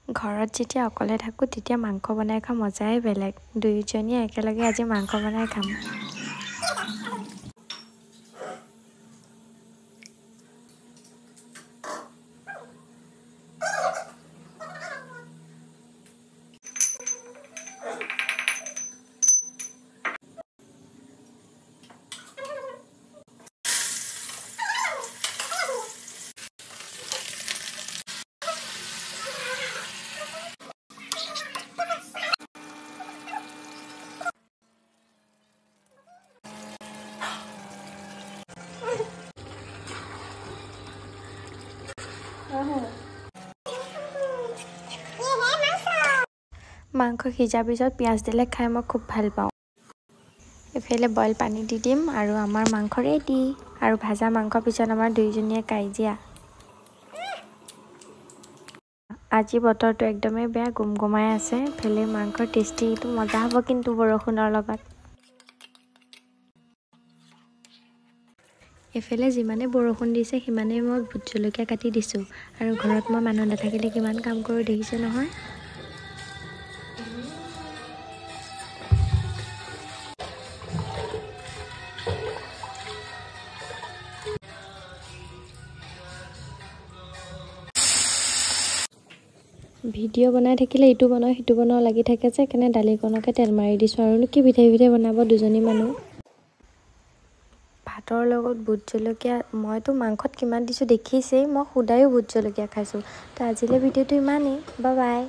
ঘৰত যেতিয়া অকলে থাকোঁ তেতিয়া মাংস বনাই খোৱা মজাই বেলেগ। দুয়োজনীয়ে একেলগে আজি মাংস বনাই খাম। মাংস সিজাৰ পিছত পিঁয়াজ দিলে খাই মই খুব ভাল পাওঁ। এফালে বইল পানী দি দিম আৰু আমাৰ মাংস ৰেডি। আৰু ভাজা মাংসৰ পিছত আমাৰ দুয়োজনীয়ে কাজিয়া। আজি বতৰটো একদমেই বেয়া, গুমগুমাই আছে। এফালে মাংসৰ টেষ্টিটো মজা হ'ব কিন্তু বৰষুণৰ লগত। এফালে যিমানে বৰষুণ দিছে সিমানেই মই ভোট জলকীয়া কাটি দিছোঁ। আৰু ঘৰত মই মানুহ নাথাকিলে কিমান কাম কৰোঁ দেখিছে নহয়। ভিডিঅ' বনাই থাকিলে ইটো বনাওঁ সিটো বনাওঁ লাগি থাকে যে সেইকাৰণে দালিকণকে তেল মাৰি দিছোঁ। আৰুনো কি বিধে বিধে বনাব দুজনী মানুহ। ভাতৰ লগত ভোট জলকীয়া মইতো মাংসত কিমান দিছোঁ দেখিছেই। মই সুদায়ো ভোট জলকীয়া খাইছোঁ। তো আজিলৈ ভিডিঅ'টো ইমানেই। Bye bye.